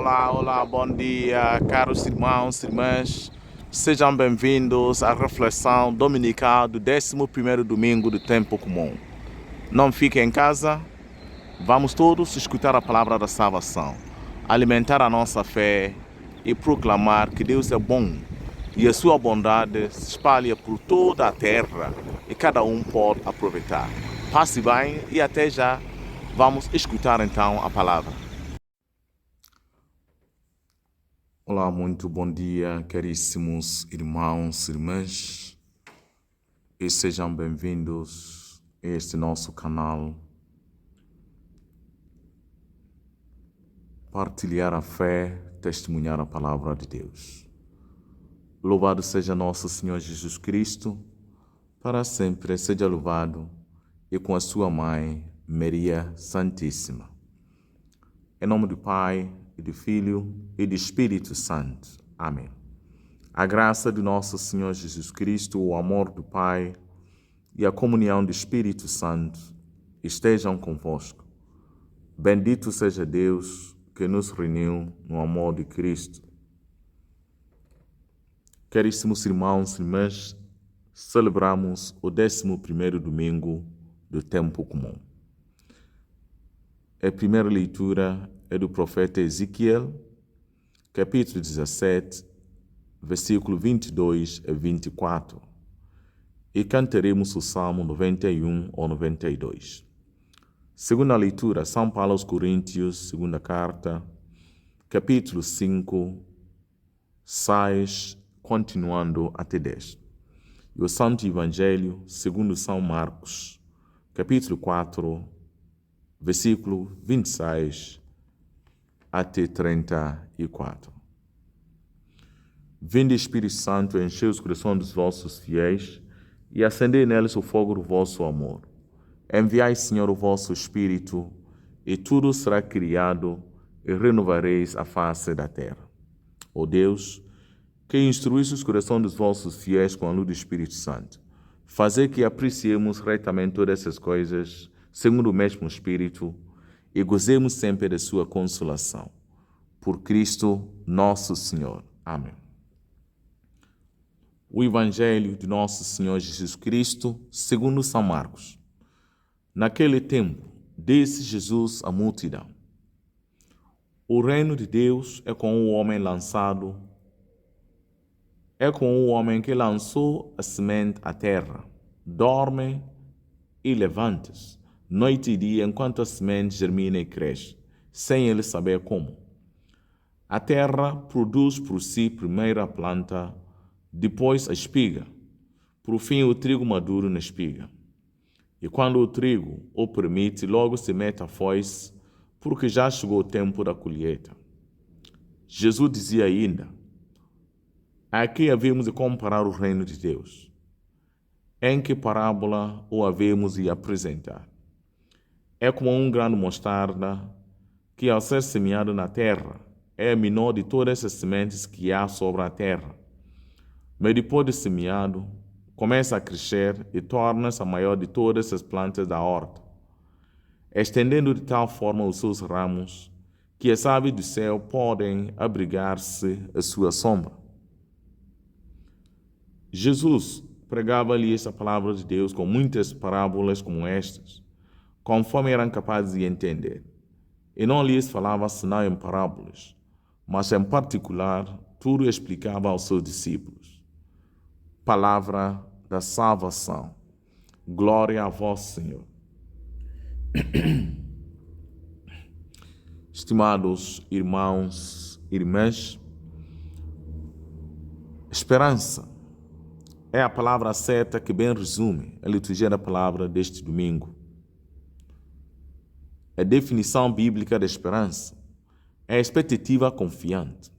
Olá, bom dia, caros irmãos e irmãs. Sejam bem-vindos à reflexão dominical do 11º domingo do tempo comum. Não fiquem em casa, vamos todos escutar a palavra da salvação, alimentar a nossa fé e proclamar que Deus é bom e a sua bondade se espalha por toda a terra e cada um pode aproveitar. Passe bem e até já. Vamos escutar então a palavra. Olá, muito bom dia, caríssimos irmãos e irmãs, e sejam bem-vindos a este nosso canal. Partilhar a fé, testemunhar a palavra de Deus. Louvado seja nosso Senhor Jesus Cristo, para sempre seja louvado, e com a sua mãe, Maria Santíssima. Em nome do Pai, e do Filho, e do Espírito Santo. Amém. A graça do nosso Senhor Jesus Cristo, o amor do Pai e a comunhão do Espírito Santo estejam convosco. Bendito seja Deus que nos reuniu no amor de Cristo. Caríssimos irmãos e irmãs, celebramos o 11º domingo do tempo comum. A primeira leitura é do profeta Ezequiel, capítulo 17, versículo 22 a 24. E cantaremos o Salmo 91 ou 92. Segunda leitura, São Paulo aos Coríntios, segunda carta, capítulo 5, 6, continuando até 10. E o Santo Evangelho, segundo São Marcos, capítulo 4, versículo 26 até 34. Vinde, Espírito Santo, enchei os corações dos vossos fiéis e acendei neles o fogo do vosso amor. Enviai, Senhor, o vosso Espírito, e tudo será criado, e renovareis a face da terra. Ó Deus, que instruís os corações dos vossos fiéis com a luz do Espírito Santo, fazei que apreciemos retamente todas essas coisas, segundo o mesmo Espírito, e gozemos sempre da sua consolação. Por Cristo nosso Senhor. Amém. O Evangelho de nosso Senhor Jesus Cristo, segundo São Marcos. Naquele tempo, disse Jesus à multidão: O reino de Deus é com o homem que lançou a semente à terra. Dorme e levanta-se, noite e dia, enquanto a semente germina e cresce, sem ele saber como. A terra produz por si primeiro a planta, depois a espiga, por fim o trigo maduro na espiga. E quando o trigo o permite, logo se mete a foice, porque já chegou o tempo da colheita. Jesus dizia ainda: Aqui havemos de comparar o reino de Deus. Em que parábola o havemos de apresentar? É como um grão de mostarda que, ao ser semeado na terra, é a menor de todas as sementes que há sobre a terra. Mas depois de semeado, começa a crescer e torna-se a maior de todas as plantas da horta, estendendo de tal forma os seus ramos que as aves do céu podem abrigar-se à sua sombra. Jesus pregava-lhes a palavra de Deus com muitas parábolas como estas, conforme eram capazes de entender. E não lhes falava senão em parábolas, mas em particular tudo explicava aos seus discípulos. Palavra da salvação. Glória a vós, Senhor. Estimados irmãos e irmãs, esperança é a palavra certa que bem resume a liturgia da palavra deste domingo. A definição bíblica da esperança é a expectativa confiante.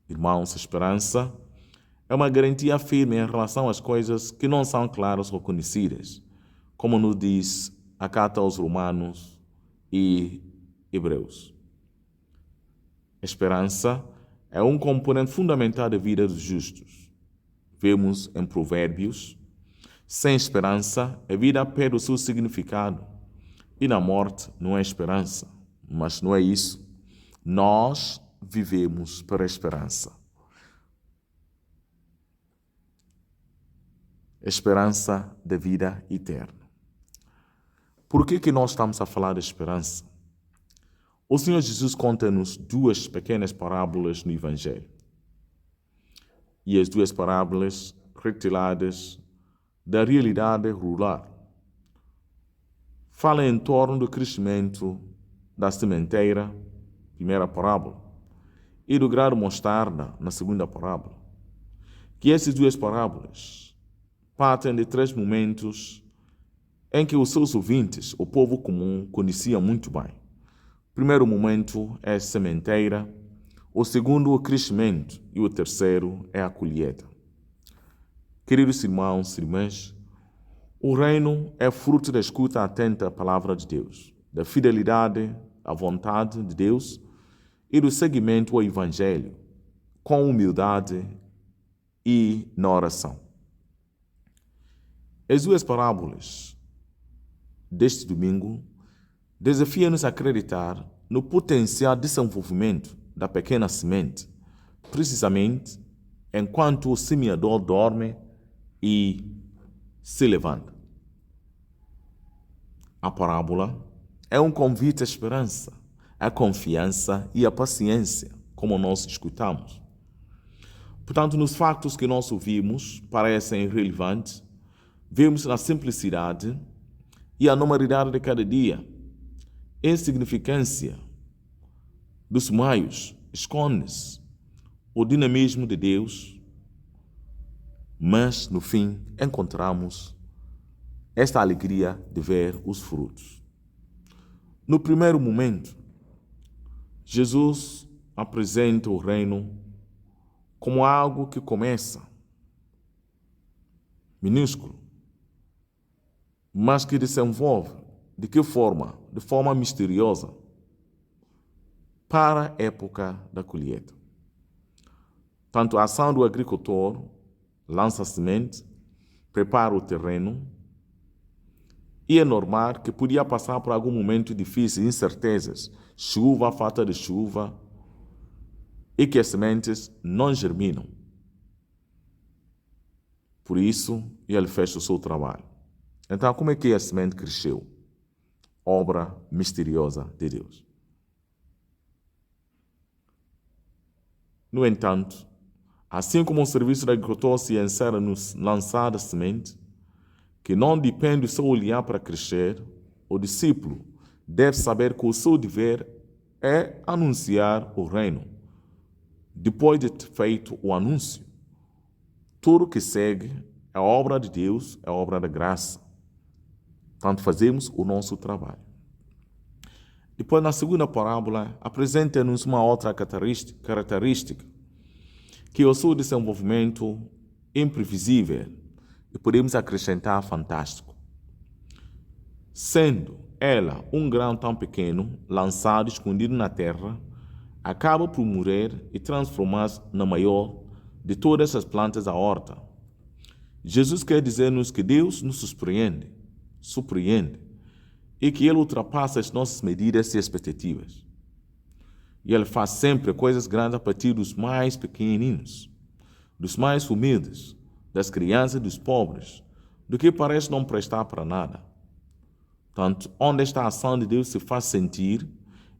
Irmãos, a esperança é uma garantia firme em relação às coisas que não são claras ou conhecidas, como nos diz a carta aos Romanos e Hebreus. A esperança é um componente fundamental da vida dos justos. Vemos em Provérbios: sem esperança, a vida perde o seu significado, e na morte não há esperança. Mas não é isso. Nós vivemos para a esperança. Esperança da vida eterna. Por que nós estamos a falar de esperança? O Senhor Jesus conta-nos 2 pequenas parábolas no Evangelho. E as 2 parábolas retiradas da realidade rural. Fala em torno do crescimento da sementeira, primeira parábola, e do grão de mostarda, na segunda parábola. Que essas 2 parábolas partem de 3 momentos em que os seus ouvintes, o povo comum, conheciam muito bem. O primeiro momento é a sementeira, o segundo o crescimento e o terceiro é a colheita. Queridos irmãos e irmãs, o reino é fruto da escuta atenta à palavra de Deus, da fidelidade à vontade de Deus e do seguimento ao Evangelho, com humildade e na oração. As 2 parábolas deste domingo desafiam-nos a acreditar no potencial desenvolvimento da pequena semente, precisamente enquanto o semeador dorme e se levanta. A parábola é um convite à esperança, à confiança e à paciência, como nós escutamos. Portanto, nos factos que nós ouvimos parecem relevantes, vemos na simplicidade e a normalidade de cada dia, insignificância dos meios, esconde-se o dinamismo de Deus, mas no fim encontramos esta alegria de ver os frutos. No primeiro momento, Jesus apresenta o reino como algo que começa minúsculo, mas que desenvolve, de que forma? De forma misteriosa, para a época da colheita. Tanto a ação do agricultor lança a semente, prepara o terreno, e é normal que podia passar por algum momento difícil, incertezas, chuva, falta de chuva, e que as sementes não germinam. Por isso, ele fez o seu trabalho. Então, como é que a semente cresceu? Obra misteriosa de Deus. No entanto, assim como o serviço do agricultor se encerra no lançar da semente, que não depende do seu olhar para crescer, o discípulo deve saber que o seu dever é anunciar o reino. Depois de ter feito o anúncio, tudo que segue é obra de Deus, é obra da graça. Portanto, fazemos o nosso trabalho. Depois, na segunda parábola, apresenta-nos uma outra característica, que é o seu desenvolvimento imprevisível, e podemos acrescentar fantástico. Sendo ela um grão tão pequeno, lançado e escondido na terra, acaba por morrer e transformar-se na maior de todas as plantas da horta. Jesus quer dizer-nos que Deus nos surpreende, e que Ele ultrapassa as nossas medidas e expectativas. E Ele faz sempre coisas grandes a partir dos mais pequeninos, dos mais humildes, das crianças e dos pobres, do que parece não prestar para nada. Portanto, onde esta ação de Deus se faz sentir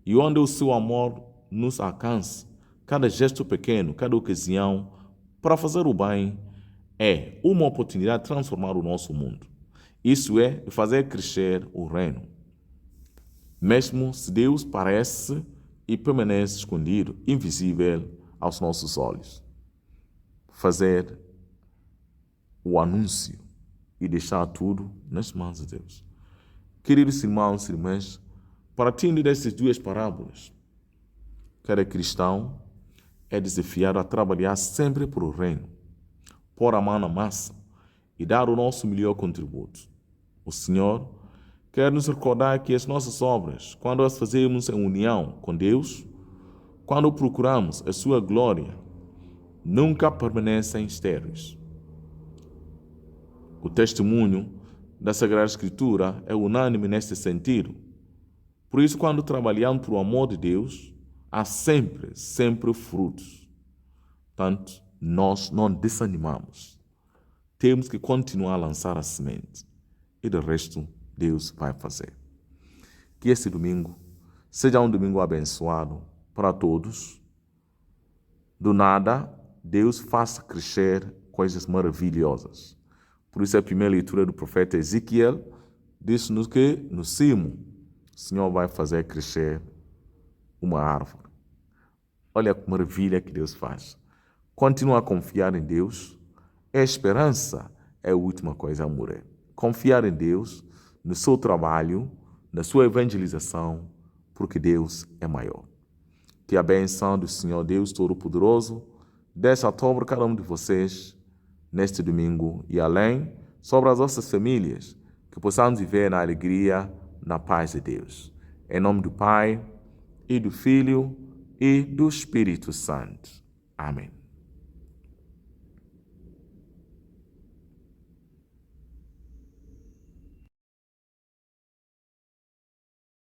e onde o seu amor nos alcança, cada gesto pequeno, cada ocasião para fazer o bem é uma oportunidade de transformar o nosso mundo. Isso é, de fazer crescer o reino. Mesmo se Deus parece e permanece escondido, invisível aos nossos olhos. Fazer o anúncio e deixar tudo nas mãos de Deus. Queridos irmãos e irmãs, partindo dessas 2 parábolas, cada cristão é desafiado a trabalhar sempre por o reino, pôr a mão na massa e dar o nosso melhor contributo. O Senhor quer nos recordar que as nossas obras, quando as fazemos em união com Deus, quando procuramos a sua glória, nunca permanecem estéreis. O testemunho da Sagrada Escritura é unânime neste sentido. Por isso, quando trabalhamos por o amor de Deus, há sempre frutos. Portanto, nós não desanimamos. Temos que continuar a lançar a semente. E do resto, Deus vai fazer. Que esse domingo seja um domingo abençoado para todos. Do nada, Deus faça crescer coisas maravilhosas. Por isso, a primeira leitura do profeta Ezequiel diz-nos que, no cimo, o Senhor vai fazer crescer uma árvore. Olha que maravilha que Deus faz. Continua a confiar em Deus. A esperança é a última coisa a morrer. Confiar em Deus, no seu trabalho, na sua evangelização, porque Deus é maior. Que a bênção do Senhor Deus Todo-Poderoso desça sobre cada um de vocês neste domingo e além, sobre as nossas famílias, que possamos viver na alegria, na paz de Deus. Em nome do Pai, e do Filho, e do Espírito Santo. Amém.